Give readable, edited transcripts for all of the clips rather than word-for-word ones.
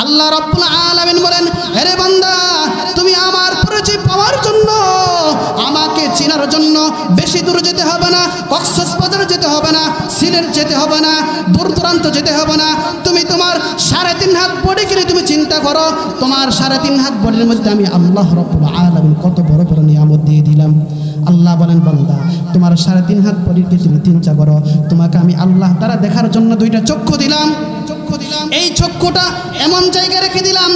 আল্লাহ রাব্বুল আলামিন বলেন, হে বান্দা, তুমি আমার পরিচয় পাওয়ার জন্য, আমাকে চেনার জন্য বেশি দূর যেতে হবে না, কক্সবাজার যেতে হবে না, সিলেট যেতে হবে না, দূর দূরান্ত যেতে হবে না। তুমি তোমার 3.5 হাত বডিকে তুমি চিন্তা করো, তোমার 3.5 হাত বডির মধ্যে আমি আল্লাহ রাব্বুল আলামিন কত বড় বড় নিয়ামত দিয়ে দিলাম। আল্লাহ বলেন, বান্দা, তোমার 3.5 হাত বডিকে তুমি চিন্তা করো, তোমাকে আমি আল্লাহ তাআলা দেখার জন্য 2টা চক্ষু দিলাম। এই চক্ষুটা এমন জায়গায় রেখে দিলাম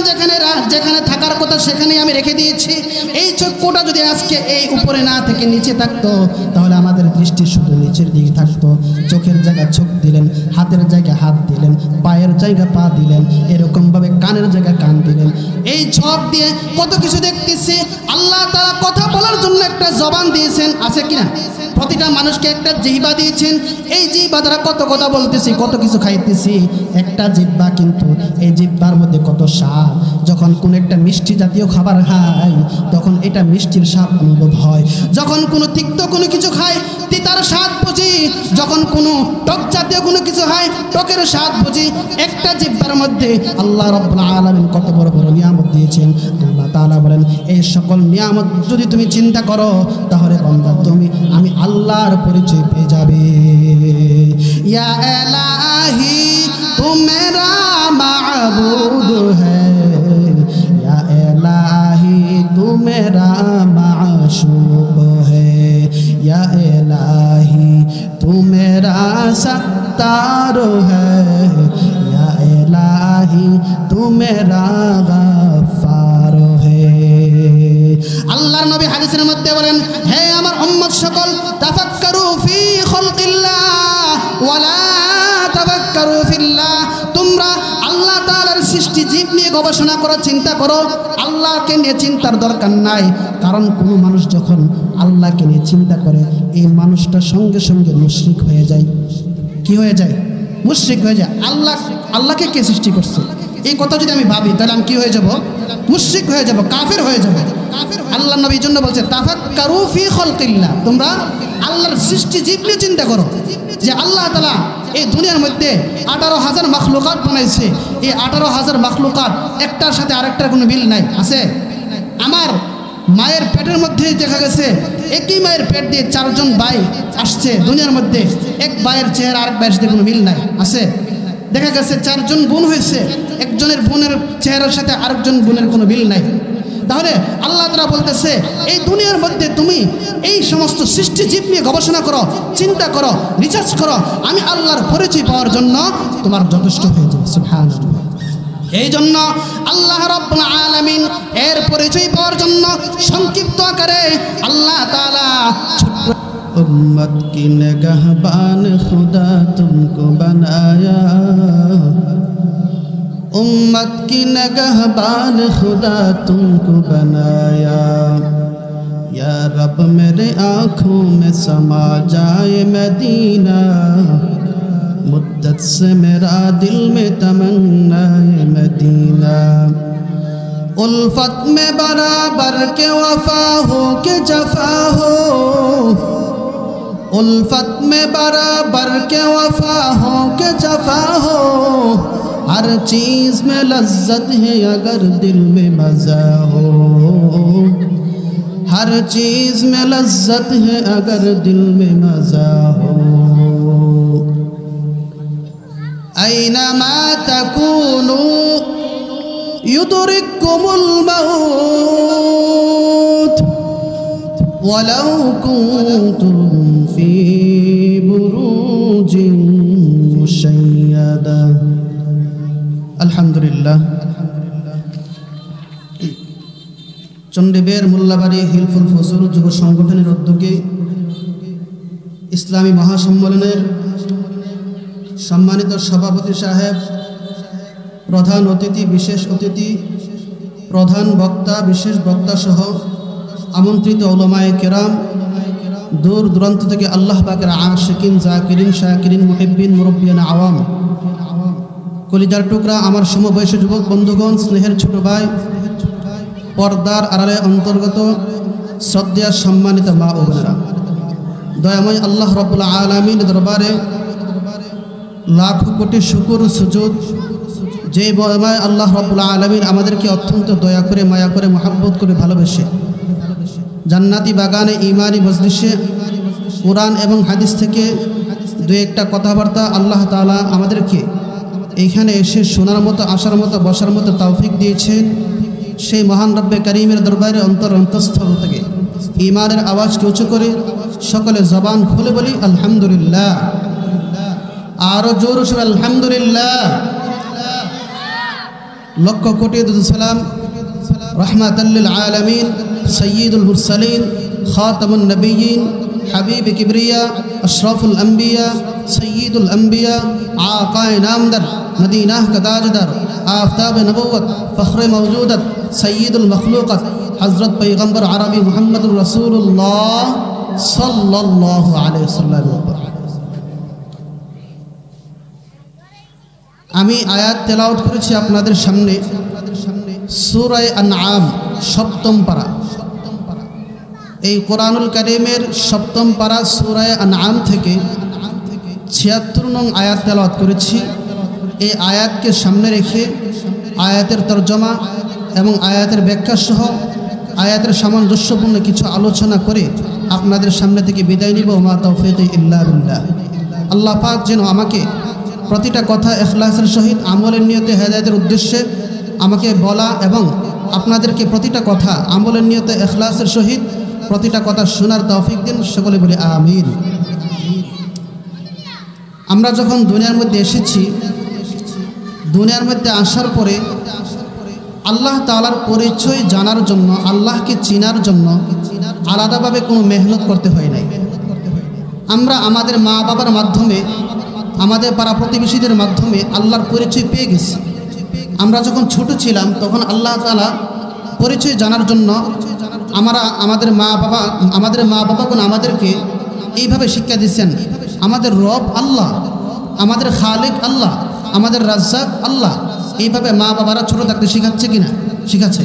যেখানে থাকার কথা সেখানেই আমি রেখে দিয়েছি। এই চক্ষুটা যদি আজকে এই উপরে না থেকে নিচে থাকতো, তাহলে আমাদের দৃষ্টি শুধু নিচের দিকে থাকতো। চোখের জায়গায় চোখ দিলেন, হাতের জায়গায় হাত দিলেন, পায়ের জায়গায় পা দিলেন, এরকমভাবে কানের জায়গায় কান দিলেন। এই চোখ দিয়ে কত কিছু দেখতেছি। আল্লাহ তাআলা কথা বলার জন্য একটা জবান দিয়েছেন, আছে কিনা? প্রতিটা মানুষকে একটা জিহ্বা দিয়েছেন। এই জিহ্বা দ্বারা কত কথা বলতেছি, কত কিছু খাইতেছি। একটা জিহ্বা, কিন্তু এই জিহ্বার মধ্যে কত স্বাদ। যখন কোনো একটা মিষ্টি জাতীয় খাবার খাই, তখন এটা মিষ্টির স্বাদ অনুভব হয়। যখন কোনো তিক্ত কোনো কিছু খাই, তিতার স্বাদ বুঝি। যখন কোনো টক জাতীয় কোনো কিছু হয়, টকের স্বাদ বুঝি। একটা জিহ্বার মধ্যে আল্লাহ রাব্বুল আলামিন কত বড় বড় নিয়ামত দিয়েছেন। আল্লাহ তাআলা বলেন, এই সকল নিয়ামত যদি তুমি চিন্তা করো, তাহলে বান্দা আমি আল্লাহর পরিচয় পেয়ে যাবে। ইয়া ইলাহি তু মেরা মাবুদ হ্যায়, ইয়া ইলাহি তু মেরা মাশুক হ্যায়, ইয়া ইলাহি তু মেরা সত্তার হ্যায়, ইয়া ইলাহি তু মেরা গফফার হ্যায়। আল্লাহর নবী হাদিসের মধ্যে বলেন, হে আমার উম্মত সকল, তাফাক্কারু ফি খালকিল্লাহ ওয়ালা তাফাক্কারু ফিল্লাহ। তোমরা আল্লাহ তাআলার সৃষ্টি জীব নিয়ে গবেষণা করো, চিন্তা করো। আল্লাহকে নিয়ে চিন্তার দরকার নাই, কারণ কোনো মানুষ যখন আল্লাহকে নিয়ে চিন্তা করে, এই মানুষটা সঙ্গে সঙ্গে মুশরিক হয়ে যায়। কি হয়ে যায়? মুশরিক হয়ে যায়। আল্লাহকে কে সৃষ্টি করছে, এই কথা যদি আমি ভাবি, তাহলে আমি কি হয়ে যাব? মুশরিক হয়ে যাব, কাফের হয়ে যাব। আল্লাহ নবীর জন্য বলছে, তাফাক্কারু ফি খালকিল্লাহ, তোমরা আল্লাহর সৃষ্টি জীব নিয়ে চিন্তা করো, যে আল্লাহ তাআলা এই দুনিয়ার মধ্যে 18,000 মাখলুকাত বানাইছে। এই 18,000 মাখলুকাত একটার সাথে আরেকটার কোনো মিল নাই, আছে? আমার মায়ের পেটের মধ্যে দেখা গেছে, একই মায়ের পেট দিয়ে 4 জন ভাই আসছে দুনিয়ার মধ্যে, এক ভাইয়ের চেহারা আরেক ভাইয়ের সাথে কোনো মিল নাই, আছে? দেখা গেছে 4 জন বোন হয়েছে, একজনের বোনের চেহারার সাথে আরেকজন বোনের কোনো মিল নাই। তাহলে আল্লাহ তাআলা বলতেছে, এই দুনিয়ার মধ্যে তুমি এই সমস্ত সৃষ্টি জীব নিয়ে গবেষণা করো, চিন্তা করো, রিসার্চ করো, আমি আল্লাহর পরিচয় পাওয়ার জন্য তোমার যথেষ্ট হয়ে যাবে। সুবহানাল্লাহ। এই জন্য আল্লাহ রাব্বুল আলামিন এর পরিচয় পাওয়ার জন্য সংক্ষিপ্ত আকারে আল্লাহ তাআলা উম্মত কি নিগাহবান খুদা তুমকো বানায়া, उम्मत की नगहबान खुदा तुमको बनाया, या रब मेरे आँखों में समा जाए मदीना, मुद्दत से मेरा दिल में तमन्ना है मदीना। उल्फत में बराबर के वफा हो के जफा हो, उल्फत में बराबर के वफा हो के जफा हो, हर चीज़ में लज्जत है अगर दिल में मज़ा हो, हर चीज़ में लज्जत है अगर दिल में मज़ा हो। ऐनमा तकूनू युदरिकुमुल मौत वलौ कुंतुम फी बुरूजिन मुशय्यदा। আলহামদুলিল্লাহ। চন্ডীবের মোল্লাবাড়ি হিলফুল ফজল যুব সংগঠনের উদ্যোগে ইসলামী মহাসম্মেলনের সম্মানিত সভাপতি সাহেব, প্রধান অতিথি, বিশেষ অতিথি, প্রধান বক্তা, বিশেষ বক্তা সহ আমন্ত্রিত উলামায়ে কেরাম, দূর দূরান্ত থেকে আল্লাহ পাকের আশিকিন, জাকিরিন, শাকিরিন, মুহিব্বিন, মুরব্বিয়ান, আওয়াম, কলিজার টুকরা আমার সমবয়সী যুবক বন্ধুগণ, স্নেহের ছোট ভাই, পর্দার আড়ালে অন্তর্গত শ্রদ্ধেয় সম্মানিত মা ও বোনেরা, দয়াময় আল্লাহ রাব্বুল আলামিন দরবারে লাখ কোটি শুকর সুজুদ যে আল্লাহ রাব্বুল আলামিন আমাদেরকে অত্যন্ত দয়া করে মায়া করে মহব্বত করে ভালোবেসে জান্নাতি বাগানে ইমানি মজলিসে কোরআন এবং হাদিস থেকে দু একটা কথাবার্তা আল্লাহ তাআলা আমাদেরকে এইখানে এসে শোনার মতো আসার মতো বসার মতো তৌফিক দিয়েছেন। সেই মহান রব্বে করিমের দরবারে অন্তঃস্থল থেকে ইমানের আওয়াজকে উঁচু করে সকলে জবান খুলে বলি আলহামদুলিল্লাহ। আরো জোর সরে আলহামদুলিল্লাহ। লক্ষ কোটি দুরূদ সালাম রাহমাতাল লিল আলামিন সাইয়্যিদুল মুরসালিন খাতামুন নবিয়্যিন হাবিব কিবরিয়া আশরাফুল আম্বিয়া সৈয়দুল আম্বিয়া আকায়ে নামদার মদিনা কা তাজদার আফতাব নবুয়ত ফখরে মওজুদত সৈয়দুল মখলুকত হযরত পয়গম্বর আরবি মুহাম্মদুর রাসূলুল্লাহ সাল্লাল্লাহু আলাইহি ওয়াসাল্লাম। আমি আয়াত তেলাওয়াত করেছি আপনাদের সামনে সূরা আনআম সপ্তম পারা। এই কোরআনুল কারীমের সপ্তম পারা সূরা আনআম থেকে ৭৬ নং আয়াত তেলাওয়াত করেছি। এই আয়াতকে সামনে রেখে আয়াতের তরজমা এবং আয়াতের ব্যাখ্যা সহ আয়াতের সামঞ্জস্যপূর্ণ কিছু আলোচনা করে আপনাদের সামনে থেকে বিদায় নিব। মা তৌফিক ইল্লা বিল্লাহ। আল্লাহ পাক যেন আমাকে প্রতিটা কথা ইখলাসের সহিত আমলের নিয়তে হেদায়েতের উদ্দেশ্যে আমাকে বলা এবং আপনাদেরকে প্রতিটা কথা আমলের নিয়তে ইখলাসের সহিত প্রতিটা কথা শোনার তৌফিক দিন। সকলে বলি আমিন। আমরা যখন দুনিয়ার মধ্যে এসেছি, দুনিয়ার মধ্যে আসার পরে আল্লাহ তাআলার পরিচয় জানার জন্য, আল্লাহকে চিনার জন্য আলাদাভাবে কোনো মেহনত করতে হয় নাই। আমরা আমাদের মা বাবার মাধ্যমে, আমাদের পাড়া প্রতিবেশীদের মাধ্যমে আল্লাহর পরিচয় পেয়ে গেছি। আমরা যখন ছোট ছিলাম তখন আল্লাহ তাআলা পরিচয় জানার জন্য আমাদের মা বাবাগণ আমাদেরকে এইভাবে শিক্ষা দিচ্ছেন, আমাদের রব আল্লাহ, আমাদের খালিক আল্লাহ, আমাদের রাজ্জাক আল্লাহ। এইভাবে মা বাবারা ছোট থাকতে শিখাচ্ছে কিনা? শিখাচ্ছে।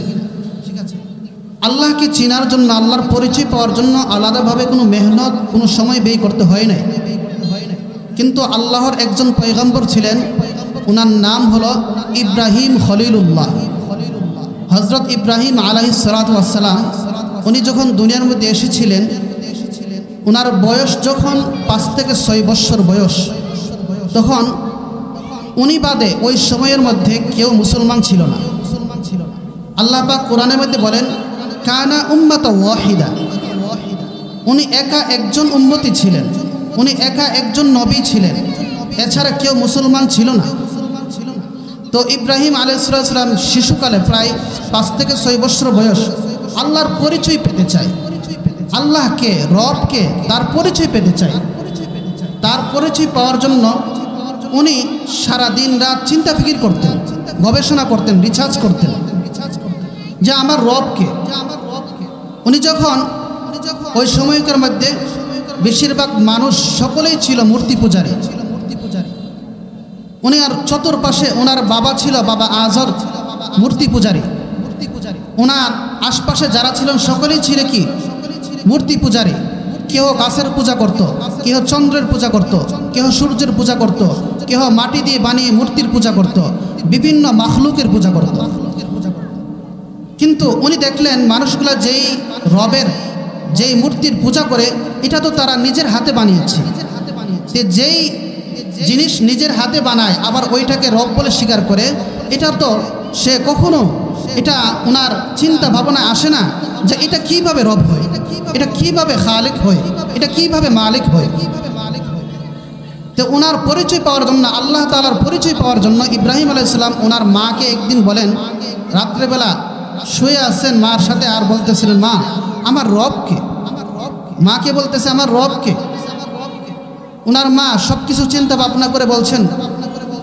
আল্লাহকে চিনার জন্য, আল্লাহর পরিচয় পাওয়ার জন্য আলাদাভাবে কোনো মেহনত, কোনো সময় ব্যয় করতে হয় নাই। কিন্তু আল্লাহর একজন পয়গম্বর ছিলেন, ওনার নাম হলো ইব্রাহিম খলিলুল্লাহ। হযরত ইব্রাহিম আলাইহিস সালাতু ওয়াস সালাম উনি যখন দুনিয়ার মধ্যে এসেছিলেন, ওনার বয়স যখন 5 থেকে 6 বছর বয়স, তখন উনি বাদে ওই সময়ের মধ্যে কেউ মুসলমান ছিল না। আল্লাহ পাক কোরআনের মধ্যে বলেন, কানা উম্মাতান ওয়াহিদা। উনি একা একজন উম্মতি ছিলেন, উনি একা একজন নবী ছিলেন, এছাড়া কেউ মুসলমান ছিল না। তো ইব্রাহিম আলাইহিস সালাম শিশুকালে প্রায় 5 থেকে 6 বছর বয়স আল্লাহর পরিচয় পেতে চায়, আল্লাহকে, রবকে, তার পরিচয় পেতে চায়। তার পরিচয় পাওয়ার জন্য উনি সারা দিন রাত চিন্তা ফিকির করতেন, গবেষণা করতেন, রিসার্চ করতেন যে আমার রবকে। উনি যখন ওই সময়কার মধ্যে বেশিরভাগ মানুষ সকলেই ছিল মূর্তি পূজারী। উনি আর চতুর্পাশে ওনার বাবা ছিল, বাবা আজর, মূর্তি পূজারী। ওনার আশপাশে যারা ছিলেন সকলেই ছিল কি? মূর্তি পূজারী। কেহ গাছের পূজা করত, কেহ চন্দ্রের পূজা করত, কেহ সূর্যের পূজা করত, কেহ মাটি দিয়ে বানিয়ে মূর্তির পূজা করত, বিভিন্ন মাখলুকের পূজা করত। কিন্তু উনি দেখলেন মানুষগুলা যেই রবের, যেই মূর্তির পূজা করে, এটা তো তারা নিজের হাতে বানিয়েছে। যেই জিনিস নিজের হাতে বানায় আবার ওইটাকে রব বলে স্বীকার করে, এটা তো সে কখনো, এটা ওনার চিন্তা ভাবনা আসে না যে এটা কিভাবে রব হয়, এটা কিভাবে খালিক হয়, এটা কিভাবে মালিক হয়। তো ওনার পরিচয় পাওয়ার জন্য, আল্লাহ তাআলার পরিচয় পাওয়ার জন্য ইব্রাহিম আলাইহিস সালাম ওনার মাকে একদিন বলেন, রাত্রেবেলা শুয়ে আছেন মার সাথে, আর বলতেছিলেন, মা আমার রবকে। মাকে বলতেছে আমার রবকে। ওনার মা সব কিছু চিন্তা ভাবনা করে বলছেন,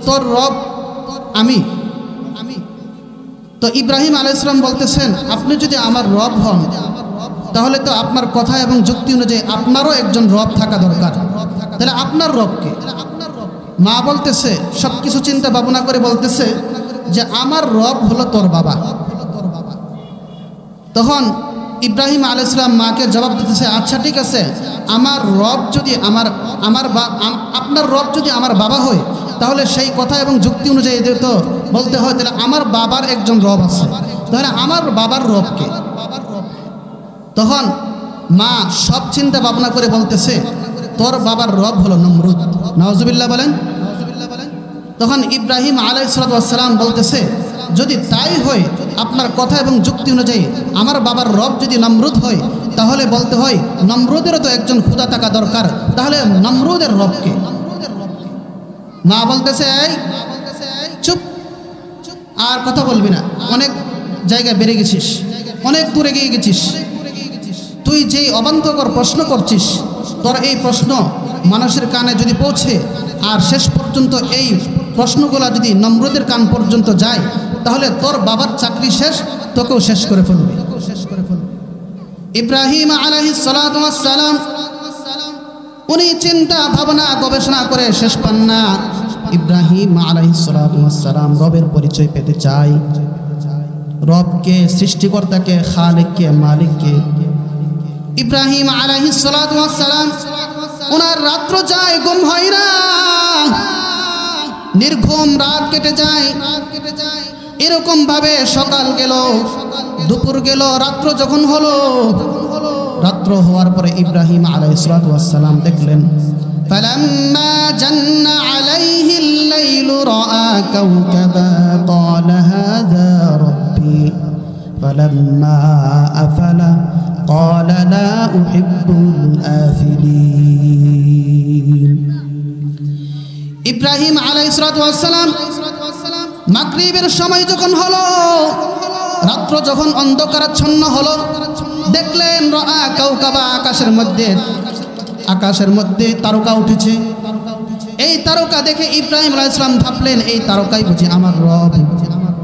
তোর রব আমি। তো ইব্রাহিম আলাইহিস সালাম বলতেছেন, আপনি যদি আমার রব হন তাহলে তো আপনার কথা এবং যুক্তি অনুযায়ী আপনারও একজন রব থাকা দরকার, তাহলে আপনার রবকে। মা বলতেছে, সব কিছু চিন্তা ভাবনা করে বলতেছে যে আমার রব হলো তোর বাবা। তখন ইব্রাহিম আলাইহিস সালাম মাকে জবাব দিতেছে, আচ্ছা ঠিক আছে, আমার রব যদি আপনার রব যদি আমার বাবা হয়, তাহলে সেই কথা এবং যুক্তি অনুযায়ী তো বলতে হয় তাহলে আমার বাবার একজন রব আছে, তাহলে আমার বাবার রবকে। তখন মা সব চিন্তা ভাবনা করে বলতেছে তোর বাবার রব হলো নমরুদ। নাউজুবিল্লাহ বলেন। তখন ইব্রাহিম আলাইহিস সালাম বলতেছে যদি তাই হয় আপনার কথা এবং যুক্তি অনুযায়ী আমার বাবার রব যদি নমরুদ হয় তাহলে বলতে হয় নমরুদেরও তো একজন খোদা থাকা দরকার, তাহলে নমরুদের রবকে। মা বলতেছে এই চুপ, আর কথা বলবি না, অনেক জায়গায় বেড়ে গেছিস, অনেক দূরে গিয়ে গেছিস, তুই যেই অবান্তকর প্রশ্ন করছিস তোর এই প্রশ্ন মানুষের কানে যদি পৌঁছে আর শেষ পর্যন্ত এই প্রশ্নগুলো যদি নমরুদের কান পর্যন্ত যায় তাহলে তোর বাবার চাকরি শেষ, তোকেও শেষ করে ফেলবে। ইব্রাহিম আলাইহিস সালাতু ওয়াস সালাম উনি চিন্তা ভাবনা গবেষণা করে শেষ পান না। ইব্রাহিম আলাইহিস সালাতু ওয়াস সালাম রবের পরিচয় পেতে চায়, রবকে, সৃষ্টিকর্তাকে, খালিককে, মালিককে। ইব্রাহিম আলাইহিস সালাতু ওয়াস সালাম ওনার রাত্র যায়, ঘুম হয় না, নির্ঘুম রাত কেটে যায়। এরকম ভাবে সকাল গেল, দুপুর গেল, রাত্র যখন হলো, রাত্র হওয়ার পরে ইব্রাহিম আলাইহিস সালাতু ওয়াস সালাম দেখলেন ফালাম্মা জান্না আলাইহিল লাইলু রাআ কাওকাবা ক্বালা হাযা রাব্বি ফালাম্মা আফালা ক্বালা লা উহিব্বুল আফিলিন। ইব্রাহিম আলাইহিস সালাতু ওয়াস সালাম মাগরিবের সময় যখন হলো, রাত্র যখন অন্ধকারাচ্ছন্ন হলো, দেখলেন রাআ কাওকাবা, আকাশের মধ্যে তারকা উঠেছে। এই তারকা দেখে ইব্রাহিম আলাইহিস সালাম ভাবলেন এই তারকাই বুঝি আমার রব।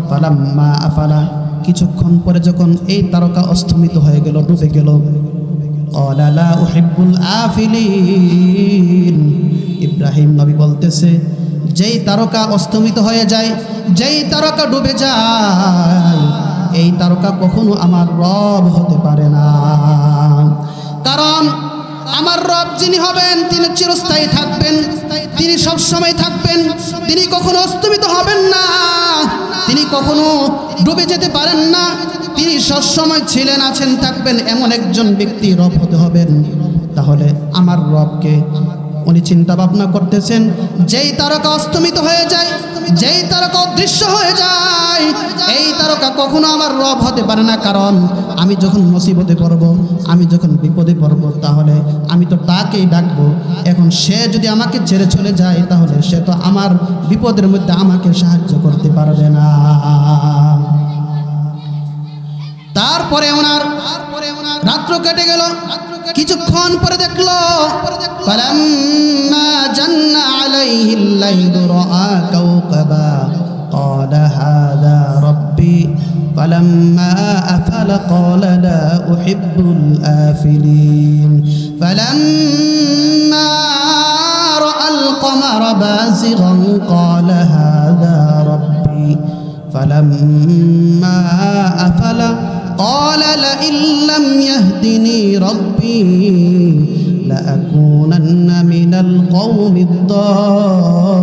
ফালাম্মা আফালা, কিছুক্ষণ পরে যখন এই তারকা অস্তমিত হয়ে গেল, ডুবে গেল, ক্বালা লা উহিব্বুল আফিলিন। ইব্রাহিম নবী বলতেছে যেই তারকা অস্তমিত হয়ে যায়, যেই তারকা ডুবে যায়, এই তারকা কখনো আমার রব হতে পারে না। কারণ আমার রব যিনি হবেন তিনি চিরস্থায়ী থাকবেন, তিনি সব সময় থাকবেন, তিনি কখনো অস্তমিত হবেন না, তিনি কখনো ডুবে যেতে পারেন না, তিনি সবসময় ছিলেন, আছেন, থাকবেন, এমন একজন ব্যক্তি রব হতে হবেন। তাহলে আমার রবকে উনি চিন্তা ভাবনা করতেছেন যেই তারকা অস্তমিত হয়ে যায়, যেই তারকা অদৃশ্য হয়ে যায়, এই তারকা কখনো আমার রব হতে পারে না। কারণ আমি যখন মুসিবতে পড়ব, আমি যখন বিপদে পড়ব, তাহলে আমি তো তাকেই ডাকবো। এখন সে যদি আমাকে ছেড়ে চলে যায় তাহলে সে তো আমার বিপদের মধ্যে আমাকে সাহায্য করতে পারবে না। তারপরে ওনার রাত্র কেটে গেল, কিছুক্ষণ পরে দেখলো ফালাম্মা জান্না আলাইহিল লাইলু রাআ কাওকাবা ক্বালা হাযা রাব্বি ফালাম্মা আফালা ক্বালা লা উহিব্বুল আফিলিন। ফালাম্মা রাআল কমারা বাযিগান ক্বালা হাযা রাব্বি ফালাম্মা আফালা قال لئن لم يهدني ربي لأكونن من القوم الضالين।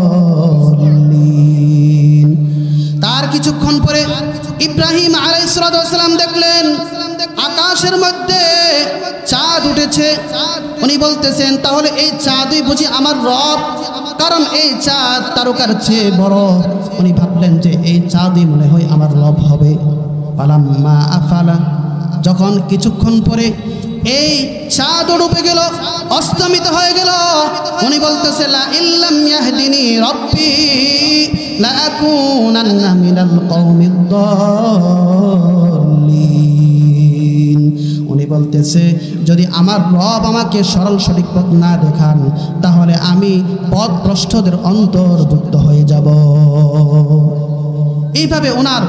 তার কিছুক্ষণ পরে ইব্রাহিম আলাইহিস সালাম দেখলেন আকাশের মধ্যে চাঁদ উঠেছে। উনি বলতেছেন তাহলে এই চাঁদই বুঝি আমার রব, কারণ এই চাঁদ তারকার চেয়ে বড়। উনি ভাবলেন যে এই চাঁদই মনে হয় আমার রব হবে। ফালাম্মা আফালা, যখন কিছুক্ষণ পরে এই চাঁদ ডুবে গেল, অস্তমিত হয়ে গেল, উনি বলতেছে লা ইল্লাম ইয়াহদিনি রাব্বি লাআকুনান্না মিনাল কওমিদ দাল্লিন। উনি বলতেছে যদি আমার রব আমাকে সরল সঠিক পথ না দেখান তাহলে আমি পথভ্রষ্টদের অন্তর্ভুক্ত হয়ে যাব। এইভাবে ওনার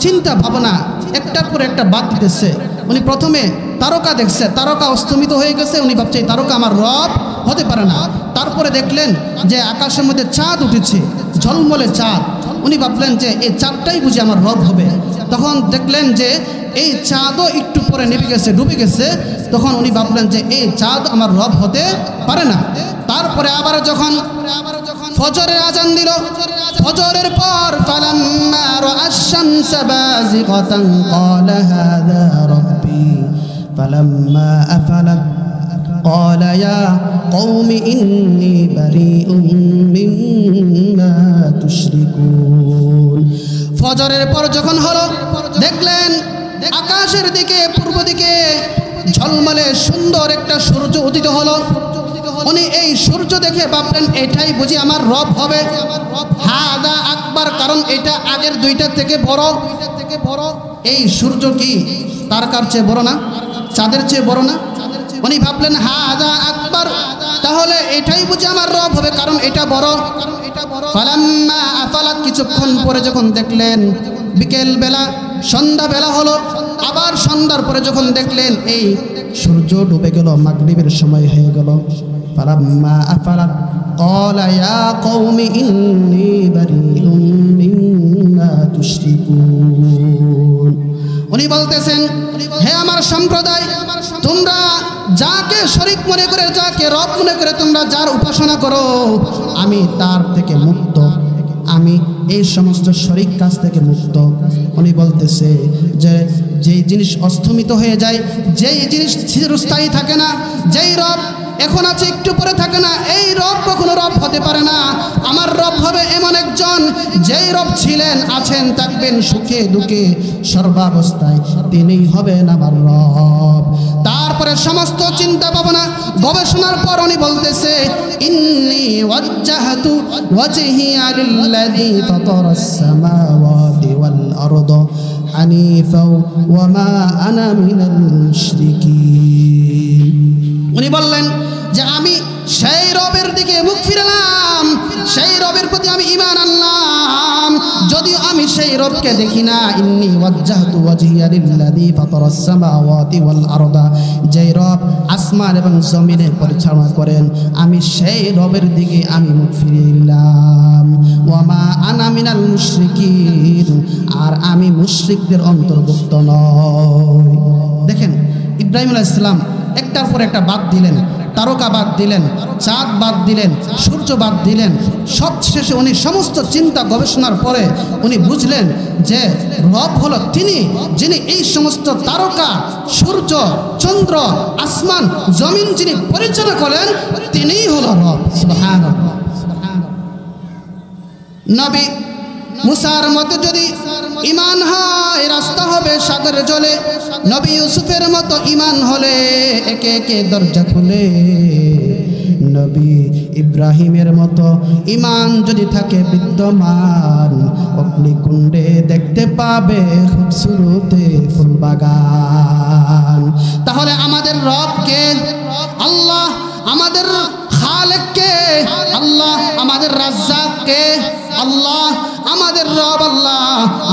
চিন্তা ভাবনা একটার পর একটা বাদ দিতেছে। উনি প্রথমে তারকা দেখছে, তারকা অস্তমিত হয়ে গেছে, উনি ভাবছে তারকা আমার রব হতে পারে না। তারপরে দেখলেন যে আকাশের মধ্যে চাঁদ উঠেছে, ঝলমলে চাঁদ। উনি ভাবলেন যে এই চাঁদটাই বুঝি আমার রব হবে। তখন দেখলেন যে এই চাঁদও একটু পরে নেমে গেছে, ডুবে গেছে। তখন উনি ভাবলেন যে এই চাঁদ আমার রব হতে পারে না। তারপরে আবার যখন ফজরের আজান দিল। ফজরের পর ফালাম্মা রাআশ শামসা বাযিগাতান ক্বালা হাযা রাব্বি ফালাম্মা আফালাত قال يا قوم إني بريء مما تشركون ফজরের পর যখন হলো দেখলেন আকাশের দিকে পূর্ব দিকে ঝলমলে সুন্দর একটা সূর্য উদিত হলো। উনি এই সূর্য দেখে ভাবলেন এটাই বুঝি আমার রব হবে। হাদা আকবার, কারণ এটা আগের দুইটা থেকে বড়। এই সূর্য কি তারকার চেয়ে বড় না? চাঁদের চেয়ে বড় না? উনি ভাবলেন হাদা আকবার, তাহলে এটাই বুঝি আমার রব হবে, কারণ এটা বড়। ফালাম্মা আফালাত, কিছুক্ষণ পরে যখন দেখলেন বিকেল বেলা, সন্ধ্যা বেলা হলো, আবার সন্ধ্যার পরে যখন দেখলেন এই সূর্য ডুবে গেল, মাগরিবের সময় হয়ে গেল। ফালাম্মা আফালাত ক্বালা ইয়া কওমি ইন্নী বারীউম মিম্মা তুশরিকুন। উনি বলতেছেন, হে আমার সম্প্রদায়, তোমরা যাকে শরীক মনে করে, যাকে রব মনে করে তোমরা যার উপাসনা করো, আমি তার থেকে মুক্ত, আমি এই সমস্ত শরীক কাজ থেকে মুক্ত। উনি বলতেছে যে যেই জিনিস অস্তমিত হয়ে যায়, যেই জিনিস চিরস্থায়ী থাকে না, যেই রব এখন আছে একটু পরে থাকে না, এই রব কখনো রব হতে পারে না। আমার রব হবে এমন একজন, যেই রব ছিলেন, আছেন, থাকবেন সুখে দুঃখে সর্বাবস্থায়, তিনিই হবেন আমার রব। তারপরে সমস্ত চিন্তা ভাবনা গবেষণার পর উনি বলতেছে, ইন্নী ওয়াজ্জাহতু ওয়াজহিয়া লিল্লাযী ফাতারাস সামাওয়াতি ওয়াল আরদা হানিফা ওয়া মা আনা মিনাল মুশরিকিন। উনি বললেন যে আমি সেই রবের দিকে মুখ ফিরালাম, সেই রবের প্রতি আমি ঈমান আনলাম, যদিও আমি সেই রবকে দেখি না। ইন্নী ওয়াজ্জাহতু ওয়াজহিয়া লিল্লাযী ফাতারাস সামাওয়াতি ওয়াল আরদা, যেই রব আসমান এবং জমিনে পরিচালনা করেন, আমি সেই রবের দিকে আমি মুখ ফিরাইলাম। ওয়া মা আনা মিনাল মুশরিকিন, আর আমি মুশরিকদের অন্তর্ভুক্ত নই। দেখেন ইব্রাহিম আলাইহিস সালাম একটার পর একটা বাদ দিলেন, তারকা বাদ দিলেন, চাঁদ বাদ দিলেন, সূর্য বাদ দিলেন। সবশেষে উনি সমস্ত চিন্তা গবেষণার পরে উনি বুঝলেন যে রব হলো তিনি, যিনি এই সমস্ত তারকা, সূর্য, চন্দ্র, আসমান, জমিন যিনি পরিচালনা করেন, তিনিই হলো রব। সুবহানাল্লাহ। নবী মুসার মতো যদি ঈমান হয়, রাস্তা হবে সাগরের জলে। নবী ইউসুফের মতো ঈমান হলে একে একে দরজা খুলে। নবী ইব্রাহিমের মতো ঈমান যদি থাকে বিদ্যমান, অগ্নিকুণ্ডে দেখতে পাবে খুবসুরতে ফুলবাগান। তাহলে আমাদের রব কে? আল্লাহ। আমাদের খালেক কে? আল্লাহ। আমাদের রাজ্জাক কে? আল্লাহ। আমাদের রব আল্লাহ,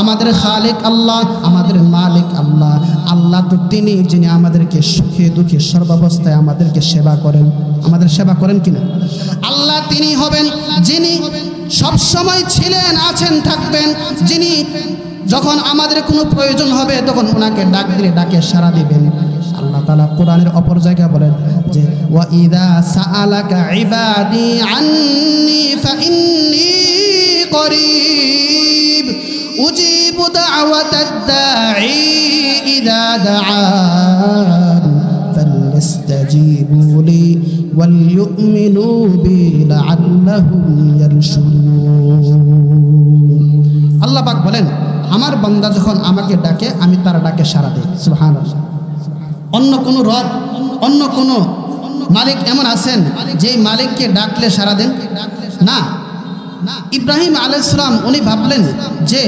আমাদের খালিক আল্লাহ, আমাদের মালিক আল্লাহ। আল্লাহ তো তিনি যিনি আমাদেরকে সুখে দুঃখে সর্বাবস্থায় আমাদেরকে সেবা করেন। আমাদের সেবা করেন কিনা? আল্লাহ তিনি হবেন যিনি সব সময় ছিলেন, আছেন, থাকবেন, যিনি যখন আমাদের কোনো প্রয়োজন হবে তখন ওনাকে ডাক দিলে ডাকে সাড়া দিবেন। আল্লাহ তাআলা কোরআনের অপর জায়গায় বলেন যে ওয়া ইযা সাআলাকা ইবাদি আন্নী ফাইন্নী করিব উজিবু দাওয়াতাদ দাঈ ইযা দাআন ফালইস্তাজিবু লি ওয়াল ইউমিনু বি লাআল্লাহুম ইয়ারশুদুন। আল্লাহ পাক বলেন আমার বান্দা যখন আমাকে ডাকে আমি তার ডাকে সাড়া দিই। সুবহানাল্লাহ। অন্য কোনো রব, অন্য কোনো মালিক এমন আছেন যেই মালিককে ডাকলে সাড়া দেন? না। ইব্রাহিম আলাইহিস সালাম উনি ভাবলেন যে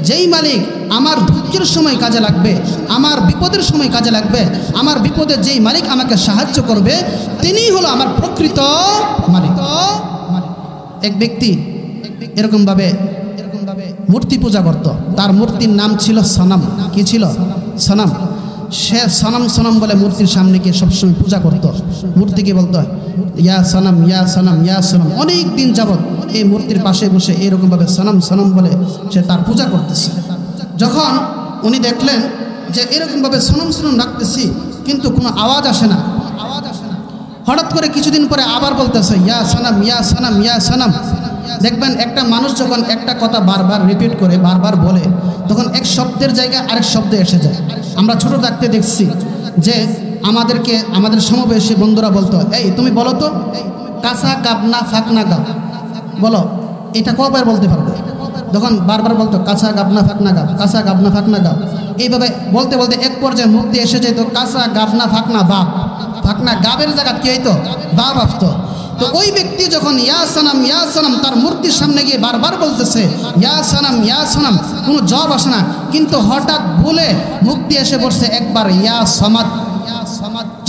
যেই মালিক আমার দুঃখের সময় কাজে লাগবে, আমার বিপদের সময় কাজে লাগবে, আমার বিপদে যেই মালিক আমাকে সাহায্য করবে, তিনিই হলো আমার প্রকৃত মালিক। এক ব্যক্তি এরকমভাবে মূর্তি পূজা করত। তার মূর্তির নাম ছিল সনম। কি ছিল? সনম। সে সনম সনম বলে মূর্তির সামনে গিয়ে সবসময় পূজা করত। মূর্তিকে বলতো ইয়া সনম, ইয়া সনম, ইয়া সনম। অনেক দিন যাবৎ এই মূর্তির পাশে বসে এরকমভাবে সনম সনম বলে সে তার পূজা করতেছে। যখন উনি দেখলেন যে এরকমভাবে সনম সনম রাখতেছি কিন্তু কোনো আওয়াজ আসে না, হঠাৎ করে কিছুদিন পরে আবার বলতেছে ইয়া সনম, ইয়া সনম, ইয়া সনম। দেখবেন একটা মানুষ যখন একটা কথা বারবার রিপিট করে বারবার বলে তখন এক শব্দের জায়গায় আরেক শব্দ এসে যায়। আমরা ছোট থাকতে দেখছি যে আমাদের সমবয়সী বন্ধুরা বলতো, এই তুমি বলো তো কাঁচা গাবনা ফাঁকনা গাব, বলো এটা কবার বলতে পারবে? তখন বারবার বলতো কাঁচা গাবনা ফাঁকনা গাব, কাঁচা গাবনা ফাঁকনা গাব। এইভাবে বলতে বলতে এক পর্যায়ে মুখ দিয়ে এসে যেত কাঁচা গাবনা ফাঁকনা বাপ, ফাঁকনা গাবের জায়গা কি হইতো? বাপ আসতো। তো ওই ব্যক্তি যখন ইয়া সানাম তার মূর্তির সামনে গিয়ে বারবার বলতেছে ইয়া সানাম, কোনো জবাব আসে না, কিন্তু হঠাৎ বলে মুখ দিয়ে এসে পড়ছে একবার ইয়া সামাদ।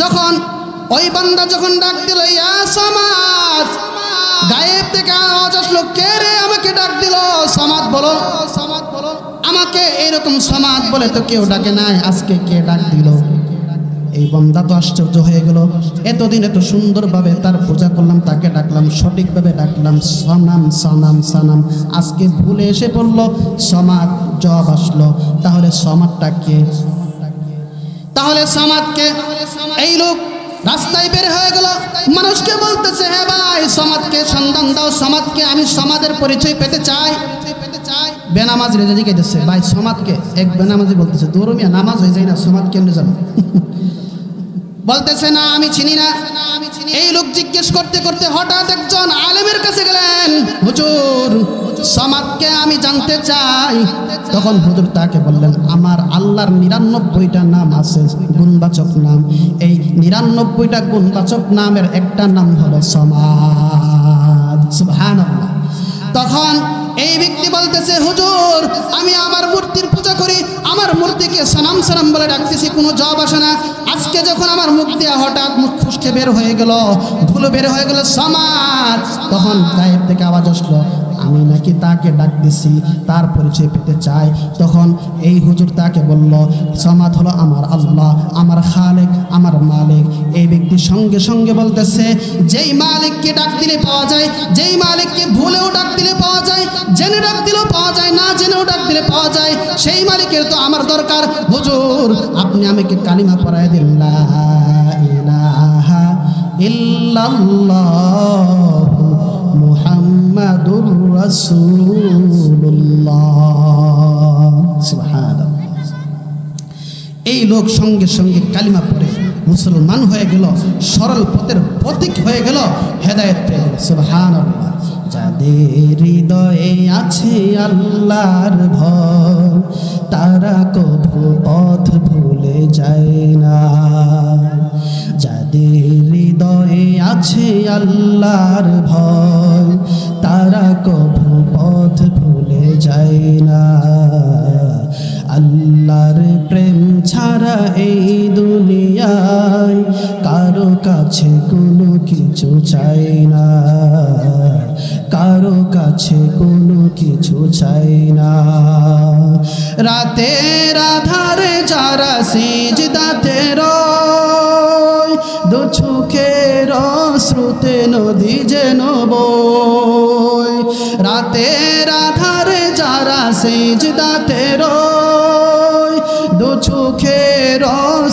যখন ওই বান্দা যখন ডাক দিল ইয়া সামাদ, গায়েব থেকে আওয়াজ আসলো, কে রে আমাকে ডাক দিল? সামাদ বলো। আমাকে এরকম সামাদ বলে তো কেউ ডাকে নাই, আজকে কে ডাক দিল? এই বান্দা তো আশ্চর্য হয়ে গেল, এতদিন এত সুন্দরভাবে তার পূজা করলাম, তাকে ডাকলাম, সঠিকভাবে ডাকলাম, সানাম, আজকে ভুলে এসে পড়ল সমাদ, জবাব আসলো। তাহলে সমাদটা কে? তাহলে সমাদকে এই লোক রাস্তায় বের হয়ে গেল, মানুষকে বলতেছে, হ্যাঁ ভাই সমাদকে সন্ধান দাও, সমাদকে, আমি সমাদের পরিচয় পেতে চাই। বেনামাজ রেজা জিজ্ঞেস ভাই সমাদকে, এক বেনামাজি বলতেছে দৌড়মিয়া নামাজ হয়ে যায় না, সমাদ কেমনে জানো? বলতেছে না আমি চিনি না। এই লোক জিজ্ঞেস করতে করতে হঠাৎ একজন আলেমের কাছে গেলেন, হুজুর সমাদকে আমি জানতে চাই। তখন হুজুর তাকে বললেন, আমার আল্লাহর ৯৯টা নাম আছে, গুণবাচক নাম। এই ৯৯টা গুণবাচক নামের একটা নাম হলো সমাদ। সুবহানাল্লাহ। তখন এই ব্যক্তি বলতেছে, হুজুর আমি আমার মূর্তির পূজা করি, আমার মূর্তিকে সানাম বলে ডাকতেছি, কোনো জবাব আসে না। আজকে যখন আমার মুখ দিয়ে হঠাৎ মুখ ফুসকে বের হয়ে গেল, ভুলো বের হয়ে গেল সমাদ, তখন গায়েব থেকে আওয়াজ আসলো, আমি নাকি তাকে ডাক দিছি, তার পরিচয় পেতে চাই। তখন এই হুজুর তাকে বলল, সমাদ হলো আমার আল্লাহ, আমার খালেক, আমার মালিক। এই ব্যক্তি সঙ্গে সঙ্গে বলতেছে, যেই মালিককে ডাক দিলে পাওয়া যায়, যেই মালিককে ভুলেও ডাক দিলে পাওয়া যায়, জেনে ডাক দিলেও পাওয়া যায়, না জেনেও ডাক দিলে পাওয়া যায়, সেই মালিকের তো আমার দরকার। হুজুর আপনি আমাকে কালিমা পড়ায় দিন, লা ইলাহা ইল্লাল্লাহ মুহাম্মাদুর রাসূলুল্লাহ। সুবহানাল্লাহ। এই লোক সঙ্গে সঙ্গে কালিমা পড়ে মুসলমান হয়ে গেল, সরল পথের পথিক হয়ে গেল, হেদায়েত পেয়ে গেল। সুবহানাল্লাহ। যাদের হৃদয়ে আছে আল্লাহর ভয়, তারা কভু পথ ভুলে যায় না। যাদের হৃদয়ে আছে আল্লাহর ভয়, তারা কভু পথ ভুলে যায় না। আল্লাহর প্রেম ছাড়া এই দুনিয়ায় কারো কাছে কোনো কিছু চাই না, কারো কাছে কোনো কিছু চাই না। রাতের আধারে যারা সিজদাতে রয়, দু চোখের শ্রুতে নদী যেন বয়। রাতের আধারে যারা সিজদাতে রয়, দু চোখের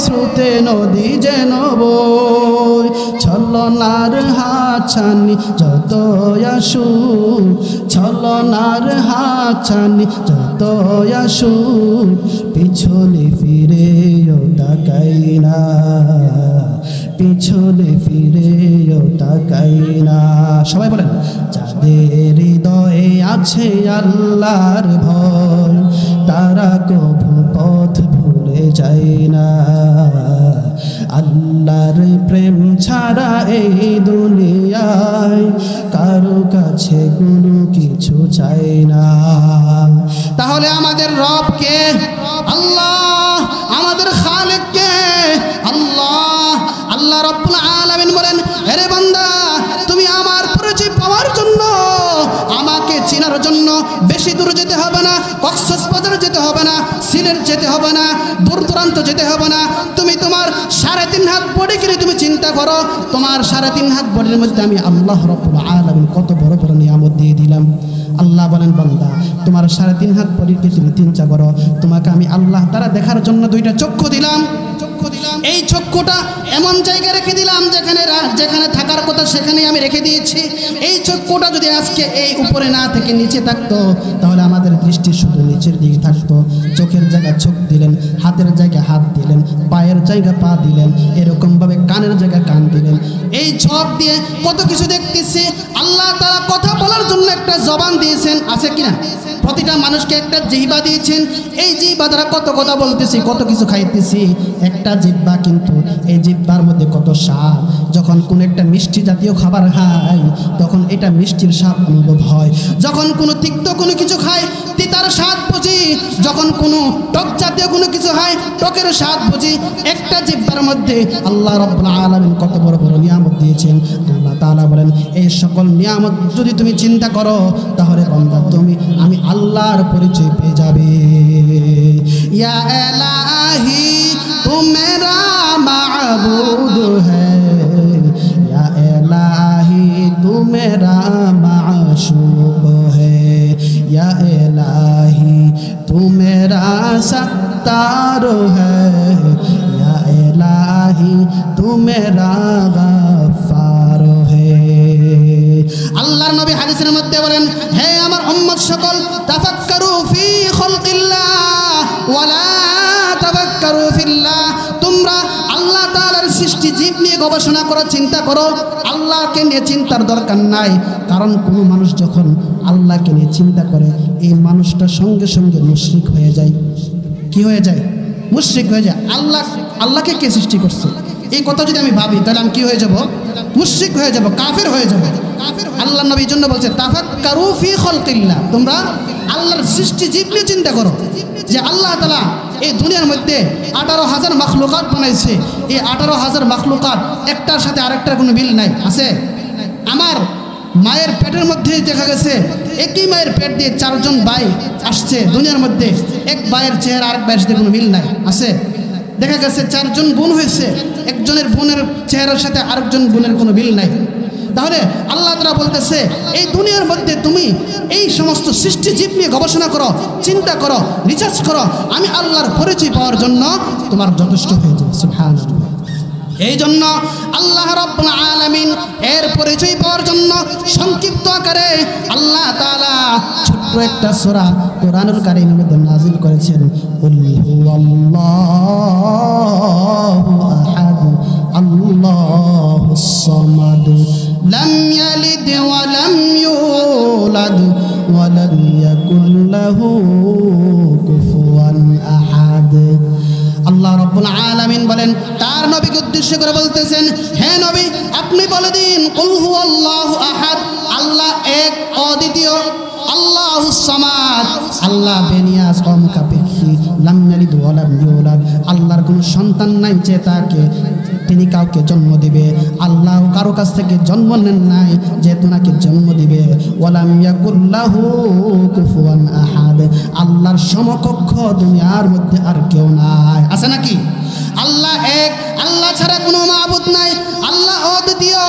শ্রুতে নদী যেন বয়। ছলনার হাতছানি যত আসুক, ছলনার হাতছানি যত আসুক, পিছনে ফিরেও তাকাই না, পিছনে ফিরেও তাকাই না। সবাই বলেন, যাদের হৃদয়ে আছে আল্লাহর ভয়, তারা কভু পথ ভুলে যায় না। আল্লাহর প্রেম ছাড়া এই দুনিয়ায় কারো কাছে কোনো কিছু চাই না। তাহলে আমাদের রব কে? আল্লাহ। আমাদের খালেক কে? আল্লাহ। আল্লাহ রাব্বুল আলামিন বলেন, হে বান্দা তুমি আমার পরিচয় পাওয়ার জন্য, আমাকে চেনার জন্য বেশি দূর যেতে হবে না, কক্সবাজার যেতে হবে না, সিলেট যেতে হবে না, দূর দূরান্ত যেতে হবে না। তুমি তোমার 3.5 হাত বডি কিনে তুমি চিন্তা করো, তোমার 3.5 হাত বডির মধ্যে আমি আল্লাহ রাব্বুল আলামিন কত বড় বড় নিয়ামত দিয়ে দিলাম। আল্লাহ বলেন, বান্দা তোমার 3.5 হাত বডিকে তুমি চিন্তা করো, তোমাকে আমি আল্লাহ তাআলা দেখার জন্য 2টা চক্ষু দিলাম। এই চক্ষুটা এমন জায়গায় রেখে দিলাম যেখানে থাকার কথা সেখানেই আমি রেখে দিয়েছি। এই চক্ষুটা যদি আজকে এই উপরে না থেকে নিচে থাকতো তাহলে আমাদের দৃষ্টি শুধু নিচের দিকে থাকতো। চোখের জায়গায় চোখ দিলেন, হাতের জায়গায় হাত দিলেন, পায়ের জায়গায় পা দিলেন, এরকমভাবে কানের জায়গায় কান দিলেন। এই চোখ দিয়ে কত কিছু দেখতেছি। আল্লাহ তাআলা কথা বলার জন্য একটা জবান দিয়েছেন, আছে কিনা? প্রতিটা মানুষকে একটা জিহ্বা দিয়েছেন। এই জিহ্বা দ্বারা কত কথা বলতেছি, কত কিছু খাইতেছি। একটা জিহ্বা, কিন্তু এই জিহ্বার মধ্যে কত স্বাদ। যখন কোনো একটা মিষ্টি জাতীয় খাবার খাই তখন এটা মিষ্টির স্বাদ অনুভব হয়। যখন কোনো তিক্ত কোনো কিছু খাই তিতার স্বাদ বুঝি। যখন কোনো টক জাতীয় কোনো কিছু হয় টকের স্বাদ বুঝি। একটা জিহ্বার মধ্যে আল্লাহ রাব্বুল আলামিন কত বড় বড় নিয়ামত দিয়েছেন। আল্লাহ তাআলা বলেন, এই সকল নিয়ামত যদি তুমি চিন্তা করো তাহলে বান্দা আমি আল্লাহর পরিচয় পেয়ে যাবে। ইয়া ইলাহি তু মেরা মাবুদ হ্যায়, ইয়া ইলাহি তু মেরা মাশূক হ্যায়, ইয়া ইলাহি তু মেরা সত্তার হ্যায়, ইয়া ইলাহি তু মেরা গফফার হ্যায়। আল্লাহর নবী হাদিসের মধ্যে বলেন, হে আমার উম্মত সকল, তাফাক্কারু ফি খালকিল্লাহ ওয়ালা তাফাক্কারু ফিল্লাহ। তোমরা আল্লাহ তাআলার সৃষ্টি জীব নিয়ে গবেষণা করো, চিন্তা করো। আল্লাহকে নিয়ে চিন্তার দরকার নাই। কারণ কোনো মানুষ যখন আল্লাহকে নিয়ে চিন্তা করে এই মানুষটা সঙ্গে সঙ্গে মুশরিক হয়ে যায়। কি হয়ে যায়? মুশরিক হয়ে যায়। আল্লাহকে কে সৃষ্টি করছে এই কথা যদি আমি ভাবি তাহলে আমি কি হয়ে যাব? মুশরিক হয়ে যাব, কাফের হয়ে যাব। আল্লাহ নবীর জন্য বলছে, তাফাক্কারু ফি খালকিল্লাহ। তোমরা আল্লাহর সৃষ্টি জীব নিয়ে চিন্তা করো যে আল্লাহ তাআলা এই দুনিয়ার মধ্যে 18,000 মাখলুকাত বানাইছে। এই 18,000 মাখলুকাত একটার সাথে আরেকটার কোনো মিল নাই, আছে? আমার মায়ের পেটের মধ্যে দেখা গেছে একই মায়ের পেট দিয়ে 4 জন ভাই আসছে দুনিয়ার মধ্যে। এক ভাইয়ের চেহারা আরেক ভাইয়ের সাথে কোনো মিল নাই, আছে? দেখা গেছে 4 জন বোন হয়েছে, একজনের বোনের চেহারার সাথে আরেকজন বোনের কোনো মিল নাই। তাহলে আল্লাহ তাআলা বলতেছে, এই দুনিয়ার মধ্যে তুমি এই সমস্ত সৃষ্টি জীব নিয়ে গবেষণা করো, চিন্তা করো, রিসার্চ করো। আমি আল্লাহর পরিচয় পাওয়ার জন্য তোমার যথেষ্ট হয়ে যাবে। সুবহানাল্লাহ। এই জন্য আল্লাহ রাব্বুল আলামিন এর পরিচয় পাওয়ার জন্য সংক্ষিপ্ত আকারে আল্লাহ তাআলা ছোট্ট একটা সূরা কোরআনুল কারীমের মধ্যে নাযিল করেছেন। কুল হুয়াল্লাহু আহাদ আল্লাহুস সামাদ লাম ইয়ালিদ ওয়া লাম ইউলাদ ওয়া লাম ইয়াকুল লাহু কুফুয়ান আহাদ। আল্লাহ রাব্বুল আলামিন বলেন, তার নবীকে উদ্দেশ্য করে বলতেছেন, হে নবী আপনি বলে দিন, কুল হুয়াল্লাহু আহাদ, আল্লাহ এক অদ্বিতীয়, আল্লাহুস সামাদ, আল্লাহ বেনিয়াজ অমুখাপেক্ষী, লাম ইয়ালিদ ওয়া লাম ইউলাদ, আল্লাহর কোনো সন্তান নাই যে তাকে তিনি কাউকে জন্ম দিবে। আল্লাহ কারো কাছ থেকে জন্ম নেন নাই যে তোনাকে জন্ম দিবে। ওয়ালাম ইয়াকুল লাহু কুফুয়ান আহাদ, আল্লাহর সমকক্ষ দুনিয়ার মধ্যে আর কেউ নাই, আছে নাকি? আল্লাহ এক, আল্লাহ ছাড়া কোনো মাবুদ নাই। আল্লাহ অদ্বিতীয়,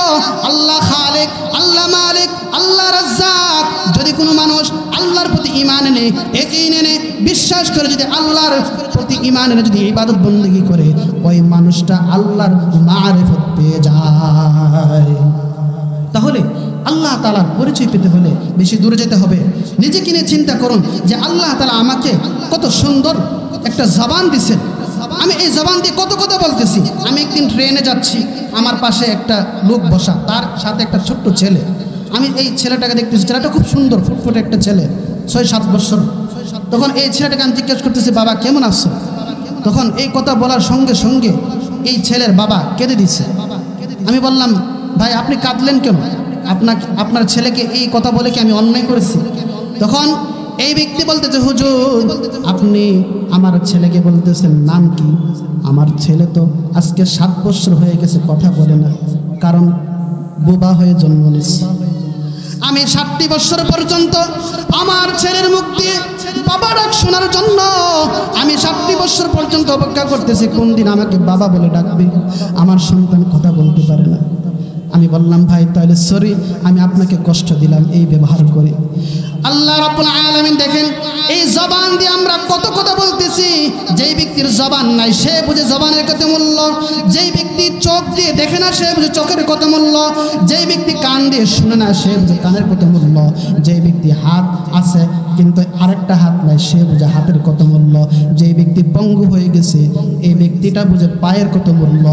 আল্লাহ খালিক, আল্লাহ মালিক, আল্লাহ রাজ্জাক। যদি কোনো মানুষ আল্লাহর প্রতি ঈমান এনে, ইয়াকিন এনে, বিশ্বাস করে যদি আল্লাহর প্রতি ঈমান এনে যদি ইবাদত বন্দেগী করে, ওই মানুষটা আল্লাহর মারিফত পেয়ে যায়। তাহলে আল্লাহ তাআলার পরিচয় পেতে হলে বেশি দূরে যেতে হবে। নিজেকে নিয়ে চিন্তা করুন যে আল্লাহ তাআলা আমাকে কত সুন্দর একটা জবান দিয়েছেন। আমি এই জবান দিয়ে কত কথা বলতেছি। আমি একদিন ট্রেনে যাচ্ছি, আমার পাশে একটা লোক বসা, তার সাথে একটা ছোট্ট ছেলে। আমি এই ছেলেটাকে দেখতেছি, ছেলেটা খুব সুন্দর, ফুটফুটে একটা ছেলে, 6-7 বছর। তখন এই ছেলেটাকে আমি জিজ্ঞেস করতেছি, বাবা কেমন আছো? তখন এই কথা বলার সঙ্গে সঙ্গে এই ছেলের বাবা কেঁদে দিচ্ছে। আমি বললাম, ভাই আপনি কাঁদলেন কেন? আপনার ছেলেকে এই কথা বলে কি আমি অন্যায় করেছি? তখন এই ব্যক্তি বলতেছে, হুজুর আপনি আমার ছেলেকে বলতেছেন নাম কি? আমার ছেলে তো আজকে 7 বছর হয়ে গেছে, কথা বলে না, কারণ বোবা হয়ে জন্ম নিয়েছে। আমি 7টি বছর পর্যন্ত আমার ছেলের মুখ দিয়ে বাবা ডাক শোনার জন্য আমি 7টি বছর পর্যন্ত অপেক্ষা করতেছি, কোন দিন আমাকে বাবা বলে ডাকবে। আমার সন্তান কথা বলতে পারে না। আমি বললাম, ভাই তাহলে সরি, আমি আপনাকে কষ্ট দিলাম এই ব্যবহার করে। আল্লাহ রাব্বুল আলামিন দেখেন এই জবান দিয়ে আমরা কত কথা বলতেছি, যেই ব্যক্তির জবান নাই সে বুঝে জবানের কত মূল্য, যেই ব্যক্তি চোখ দিয়ে দেখে না সে বুঝে চোখের কত মূল্য, যেই ব্যক্তি কান দিয়ে শুনে না সে বুঝে কানের কত মূল্য, যেই ব্যক্তি হাত আছে কিন্তু আরেকটা হাত নাই সে বুঝে হাতের কত মূল্য, যেই ব্যক্তি পঙ্গু হয়ে গেছে এই ব্যক্তিটা বুঝে পায়ের কত মূল্য।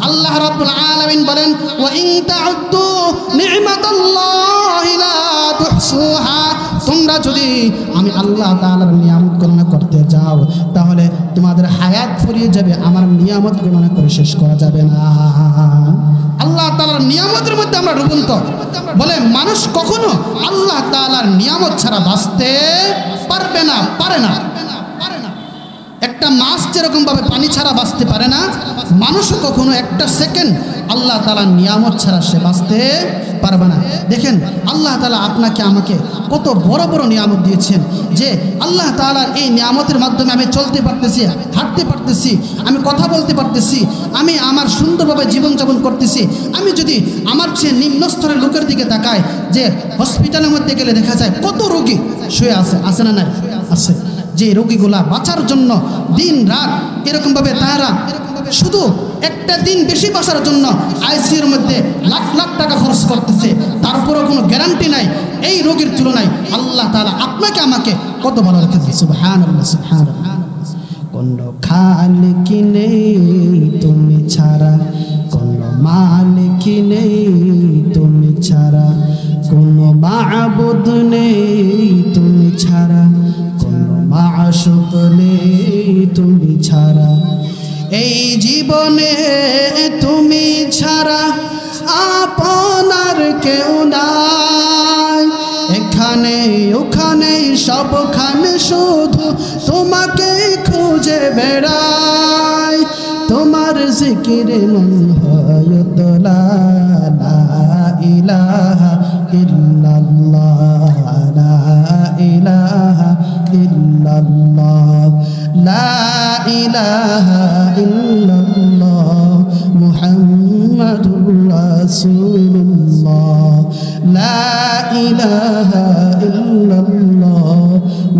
আল্লাহ রাব্বুল আলামিন বলেন, ওয়া ইন তা'উদ্দু নি'মাতাল্লাহি লা তুহসুহা, তোমরা যদি আমি আল্লাহ তাআলার নিয়ামত গণনা করতে যাও তাহলে তোমাদের হায়াত ফুরিয়ে যাবে, আমার নিয়ামত গণনা করে শেষ করা যাবে না। আল্লাহ তাআলার নিয়ামতের মধ্যে আমরা ডুবন্ত। বলে মানুষ কখনো আল্লাহ তাআলার নিয়ামত ছাড়া বাঁচতে পারবে না, পারে না। একটা মাছ যেরকম ভাবে পানি ছাড়া বাঁচতে পারে না, মানুষও কখনো একটা সেকেন্ড আল্লাহ তাআলার নিয়ামত ছাড়া সে বাঁচতে পারবে না। দেখেন আল্লাহ তাআলা আপনাকে আমাকে কত বড় বড় নিয়ামত দিয়েছেন, যে আল্লাহ তাআলার এই নিয়ামতের মাধ্যমে আমি চলতে পারতেছি, হাঁটতে পারতেছি, আমি কথা বলতে পারতেছি, আমি আমার সুন্দরভাবে জীবনযাপন করতেছি। আমি যদি আমার চেয়ে নিম্ন স্তরের লোকের দিকে তাকাই, যে হসপিটালের মধ্যে গেলে দেখা যায় কত রোগী শুয়ে আছে, আছে না নাই? আছে। যে রোগীগুলা বাঁচার জন্য দিন রাত এরকমভাবে তারা শুধু একটা দিন বেশি বাঁচার জন্য আইসিইউর মধ্যে লাখ লাখ টাকা খরচ করতেছে, তারপরেও কোনো গ্যারান্টি নাই এই রোগীর তুলনায় আল্লাহ তাআলা আপনাকে আমাকে কত ভালো রেখেছে। সুবহানাল্লাহ, সুবহানাল্লাহ। কোনো খালিক নেই তুমি ছাড়া, কোনো মালিক নেই তুমি ছাড়া, কোনো মাবুদ নেই তুমি ছাড়া, কোনো মাশুক নেই তুমি ছাড়া, এই জীবনে তুমি ছাড়া আপনার কেউ নাই, এখানে ওখানে সবখানে শুধু তোমাকে খুঁজে বেড়াই, তোমার জিকিরে মন হয় তোলা, লা ইলাহা ইল্লাল্লাহ, লা ইলাহা ইল্লাল্লাহ, লা ইলাহা ইল্লাল্লাহ, মুহাম্মাদুর রাসূলুল্লাহ, লা ইলাহা ইল্লাল্লাহ,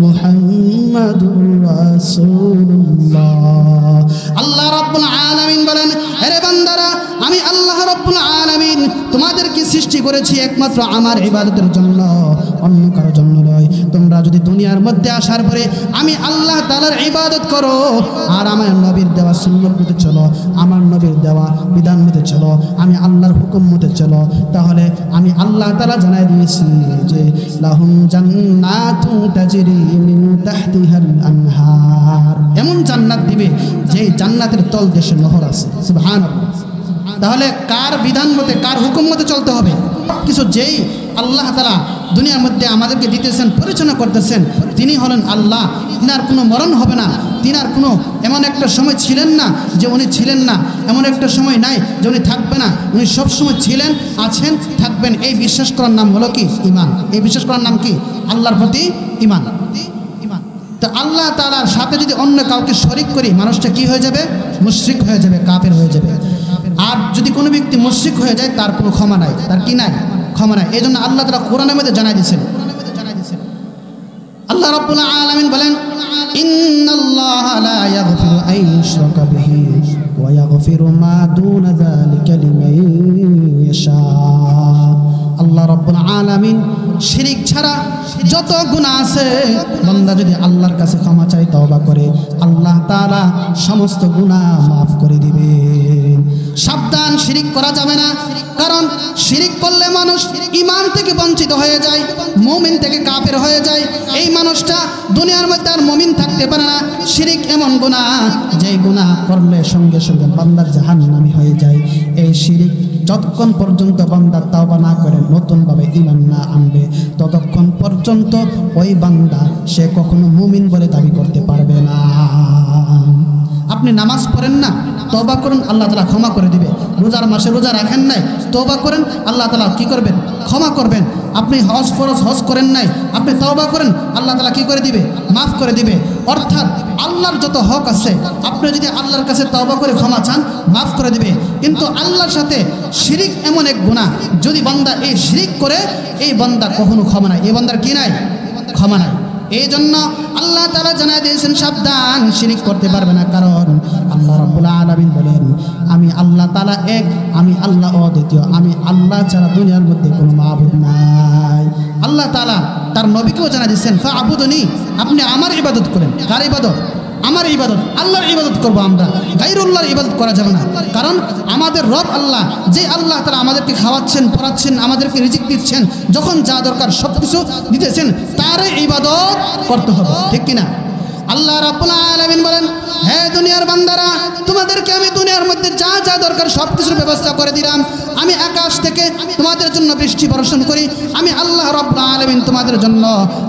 মুহাম্মাদুর রাসূলুল্লাহ। আল্লাহ রাব্বুল আলামিন বলেন, আরে বান্দারা আমি আল্লাহ রাব্বুল আলামিন তোমাদেরকে সৃষ্টি করেছি একমাত্র আমার ইবাদতের জন্য, অন্য কারোর জন্য নয়। তোমরা যদি দুনিয়ার মধ্যে আসার পরে আমি আল্লাহ তাআলার ইবাদত করো আর আমার নবীর দেওয়া সুন্নাত মতে চলো, আমার নবীর দেওয়া বিধান মতে চলো, আমি আল্লাহর হুকুম মতে চলো, তাহলে আমি আল্লাহ তাআলা জানাই দিয়েছি যে লাহুম জান্নাতুন তাজরি মিন তাহতিহাল আনহার, এমন জান্নাত দিবে যে জান্নাতের তল দেশে নহর আছে। সুবহানাল্লাহ। তাহলে কার বিধান মতে কার হুকুম মতে চলতে হবে? কিছু যেই আল্লাহ তাআলা দুনিয়ার মধ্যে আমাদেরকে দিতেছেন, পরিচালনা করতেছেন, তিনি হলেন আল্লাহ। তিনার কোনো মরণ হবে না, তিনার কোনো এমন একটা সময় ছিলেন না যে উনি ছিলেন না, এমন একটা সময় নাই যে উনি থাকবে না, উনি সবসময় ছিলেন, আছেন, থাকবেন। এই বিশ্বাস করার নাম হলো কি? ঈমান। এই বিশ্বাস করার নাম কি? আল্লাহর প্রতি ঈমান। তো আল্লাহ তাআলার সাথে যদি অন্য কাউকে শরীক করি মানুষটা কি হয়ে যাবে? মুশরিক হয়ে যাবে, কাফের হয়ে যাবে। আর যদি কোনো ব্যক্তি মুশরিক হয়ে যায় তার কোনো ক্ষমা নাই, তার কি নাই? ক্ষমা নাই। এই জন্য আল্লাহ তাআলা কোরআনের মধ্যে জানাই দিয়েছেন। আল্লাহ রাব্বুল আলামিন বলেন, ইন্নাল্লাহা লা ইয়াগফিরু আন ইউশরাকা বিহি ওয়া ইয়াগফিরু মা দুনা যালিকা লিমান ইয়াশা। আল্লাহ রাব্বুল আলামিন শিরিক ছাড়া যত গুনাহ আছে বান্দা যদি আল্লাহর কাছে ক্ষমা চায়, তওবা করে, আল্লাহ তাআলা সমস্ত গুনাহ মাফ করে দিবেন। সাবধান, শিরিক করা যাবে না, কারণ শিরিক করলে মানুষ ঈমান থেকে বঞ্চিত হয়ে যায়, মুমিন থেকে কাফের হয়ে যায়। এই মানুষটা দুনিয়ার মধ্যে আর মুমিন থাকতে পারে না। শিরিক এমন গুনাহ যেই গুনাহ করলে সঙ্গে সঙ্গে বান্দার জাহান্নামী হয়ে যায়। এই শিরিক যতক্ষণ পর্যন্ত বান্দা তাওবা না করে নতুনভাবে ঈমান না আনবে ততক্ষণ পর্যন্ত ওই বান্দা সে কখনো মুমিন বলে দাবি করতে পারবে না। আপনি নামাজ পড়েন না, তওবা করুন, আল্লাহ তাআলা ক্ষমা করে দিবে। রোজার মাসে রোজা রাখেন নাই, তওবা করেন, আল্লাহ তাআলা কি করবেন? ক্ষমা করবেন। আপনি হজ ফরজ হজ করেন নাই, আপনি তওবা করেন, আল্লাহ তাআলা কি করে দিবে? মাফ করে দিবে। অর্থাৎ আল্লাহর যত হক আছে আপনি যদি আল্লাহর কাছে তওবা করে ক্ষমা চান, মাফ করে দিবে। কিন্তু আল্লাহর সাথে শিরিক এমন এক গুনাহ, যদি বান্দা এই শিরিক করে এই বান্দা কখনো ক্ষমা নাই, এই বান্দার কি নাই? ক্ষমা নাই। এই জন্য আল্লাহ তাআলা জানায় দিয়েছেন সাবধান, শিরিক করতে পারবে না। কারণ আল্লাহ রাব্বুল আলামিন বলেন আমি আল্লাহ তাআলা এক, আমি আল্লাহ অদ্বিতীয়, আমি আল্লাহ ছাড়া দুনিয়ার মধ্যে কোনো মাবুদ নাই। আল্লাহ তাআলা তার নবীকেও জানায় দিয়েছেন ফাআবুদুনি, আপনি আমার ইবাদত করেন। কার ইবাদত? আমার ইবাদত, আল্লাহর ইবাদত করবো আমরা, গায়রুল্লাহর ইবাদত করা যাবে না। কারণ আমাদের রব আল্লাহ, যে আল্লাহ তাআলা আমাদেরকে খাওয়াচ্ছেন, পড়াচ্ছেন, আমাদেরকে রিজিক দিচ্ছেন, যখন যা দরকার সব কিছু দিতেছেন, তারই ইবাদত করতে হবে, ঠিক কিনা? আল্লাহ রাব্বুল আলামিন বলেন হে দুনিয়ার বান্দারা, তোমাদেরকে আমি দুনিয়ার মধ্যে যা যা দরকার সব কিছুর ব্যবস্থা করে দিলাম। আমি আকাশ থেকে তোমাদের জন্য বৃষ্টি বর্ষণ করি, আমি আল্লাহ রাব্বুল আলামিন তোমাদের জন্য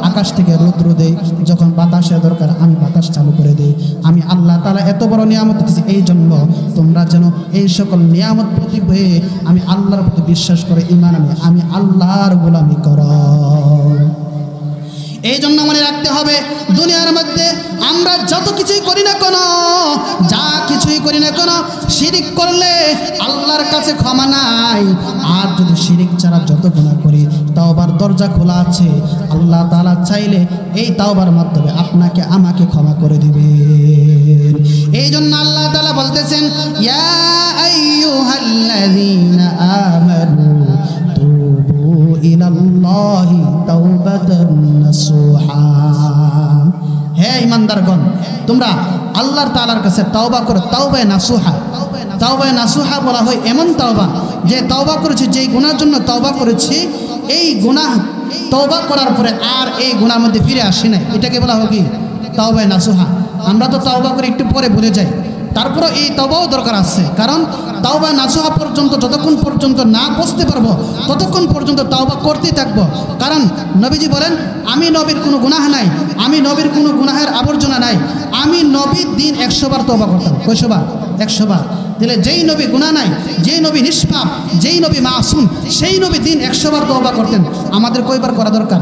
আকাশ থেকে রৌদ্র দেই, যখন বাতাসের দরকার আমি বাতাস চালু করে দিই। আমি আল্লাহ তাআলা এত বড় নিয়ামত দিয়েছি, এই জন্য তোমরা যেন এই সকল নিয়ামত প্রতি হয়ে আমি আল্লাহর প্রতি বিশ্বাস করে ঈমান আনি, আমি আল্লাহর গোলামি করো। এই জন্য মনে রাখতে হবে দুনিয়ার মধ্যে আমরা যত কিছুই করি না কেন, যা কিছুই করি না কেন, শিরিক করলে আল্লাহর কাছে ক্ষমা নাই। আর যদি শিরিক ছাড়া যত গুনাহ করি, তাওবার দরজা খোলা আছে। আল্লাহ তাআলা চাইলে এই তাওবার মাধ্যমে আপনাকে আমাকে ক্ষমা করে দিবেন। এই জন্য আল্লাহ তাআলা বলতেছেন ইয়া আইয়ুহাল্লাযীনা আমানু তুবু ইলাল্লাহি তাওবাতান নাসুহা। হে ঈমানদারগণ, তোমরা আল্লাহ তাআলার কাছে তাওবা করো। তাওবায়ে নাসুহা, তাওবায়ে নাসুহা বলা হয় এমন তাওবা যে তাওবা করেছি, যেই গুনার জন্য তাওবা করেছি, এই গুনাহ তাওবা করার পরে আর এই গুনার মধ্যে ফিরে আসি না, এটাকে বলা হয় কি? তাওবায়ে নাসুহা। আমরা তো তাওবা করে একটু পরে ভুলে যাই, তারপরে এই তাওবাও দরকার আছে। কারণ তাওবা নাসুহা পর্যন্ত যতক্ষণ পর্যন্ত না পৌঁছতে পারবো, ততক্ষণ পর্যন্ত তাওবা করতেই থাকবো। কারণ নবীজি বলেন আমি নবীর কোনো গুনাহ নাই, আমি নবীর কোনো গুনাহের আবর্জনা নাই। আমি নবীর দিন 100 বার তওবা করতাম। কয়শো বার? 100 বার। তাহলে যেই নবী গুনাহ নাই, যেই নবী নিষ্পাপ, যেই নবী মাসুম, সেই নবী দিন 100 বার তওবা করতেন। আমাদের কয়বার করা দরকার?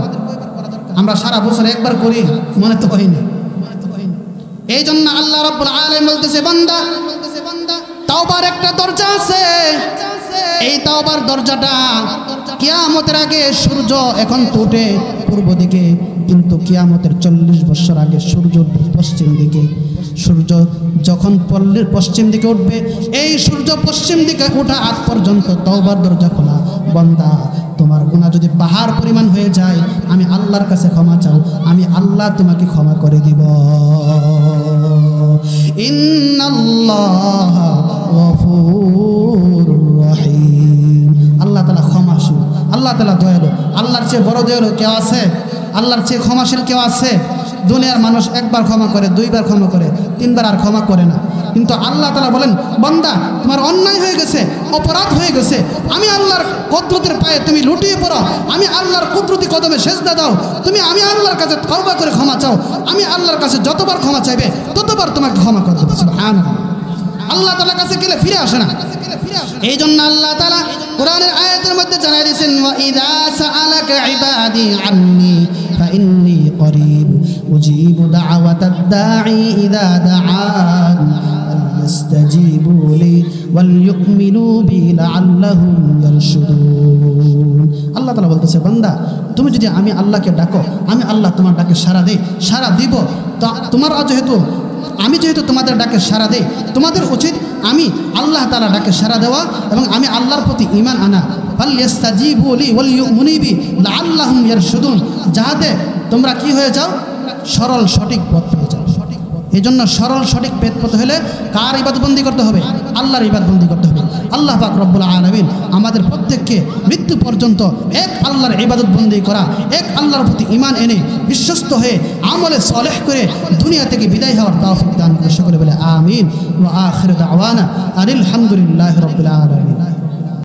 আমরা সারা বছর একবার করি, মনে তো করি না। এই জন্য আল্লাহ রাব্বুল আলামিন বলতেছে বান্দা, তাওবার একটা দরজা আছে। এই তাওবার দরজাটা কিয়ামতের আগে সূর্য এখন তো ওঠে পূর্ব দিকে, কিন্তু কিয়ামতের 40 বছর আগে সূর্য পশ্চিম দিকে। সূর্য যখন পশ্চিম দিকে উঠবে, এই সূর্য পশ্চিম দিকে ওঠা আগ পর্যন্ত তাওবার দরজা খোলা। বান্দা, তোমার গুনাহ যদি পাহাড় পরিমাণ হয়ে যায়, আমি আল্লাহর কাছে ক্ষমা চাও, আমি আল্লাহ তোমাকে ক্ষমা করে দিব। ইন্নাল্লাহা গফুরুর রহিম। আল্লাহ তাআলা ক্ষমাশীল, আল্লাহ তাআলা দয়ালু। আল্লাহর চেয়ে বড় দয়ালু কেউ আছে? আল্লাহর চেয়ে ক্ষমাশীল কেউ আছে? দুনিয়ার মানুষ একবার ক্ষমা করে, 2 বার ক্ষমা করে, 3 বার আর ক্ষমা করে না। কিন্তু আল্লাহ তাআলা বলেন বান্দা, তোমার অন্যায় হয়ে গেছে, অপরাধ হয়ে গেছে, আমি আল্লাহর কুদরতের পায়ে তুমি লুটিয়ে পড়ো, আমি আল্লাহর কুদরতি কদমে সেজদা দাও, তুমি আমি আল্লাহর কাছে তওবা করে ক্ষমা চাও, আমি আল্লাহর কাছে যতবার ক্ষমা চাইবে ততবার তোমাকে ক্ষমা করে দেব। সুবহানাল্লাহ। আল্লাহ তাআলার কাছে গেলে ফিরে আসে না। এই জন্য আল্লাহ তাআলা কোরআনের আয়াতের মধ্যে জানাই দিয়েছেন ওয়া ইযা সাআলাকা ইবাদি আন্নী ফাইন্নী করিব উজিবু দাওয়াতাদ দাঈ ইযা দাআন ফালইস্তাজিবু লি ওয়াল ইউমিনু বি লাআল্লাহুম ইয়ারশুদুন। আল্লাহ তাআলা বলতেছে বান্দা, তুমি যদি আমি আল্লাহকে ডাকো, আমি আল্লাহ তোমার ডাকে সাড়া দেই, সাড়া দিব। তো তোমার যেহেতু আমি যেহেতু তোমাদের ডাকে সাড়া দেই, তোমাদের উচিত আমি আল্লাহ তাআলা ডাকে সাড়া দেওয়া এবং আমি আল্লাহর প্রতি ঈমান আনা। ফালইস্তাজিবু লি ওয়াল ইউমিনু বি লাআল্লাহুম ইয়ারশুদুন, যাতে তোমরা কি হয়ে যাও? সরল সঠিক পথ পেয়ে যাও। এই জন্য সরল সঠিক পথ হলে কার ইবাদতবন্দি করতে হবে? আল্লাহর ইবাদতবন্দি করতে হবে। আল্লাহ পাক রব্বুল আলামিন আমাদের প্রত্যেককে মৃত্যু পর্যন্ত এক আল্লাহর ইবাদতবন্দি করা, এক আল্লাহর প্রতি ঈমান এনে বিশ্বস্ত হয়ে আমলে সালেহ করে দুনিয়া থেকে বিদায় হওয়ার তৌফিক দান করে। সকলে বলে আমিন। ওয়া আখিরু দাওয়ানা আলহামদুলিল্লাহি রাব্বিল আলামিন।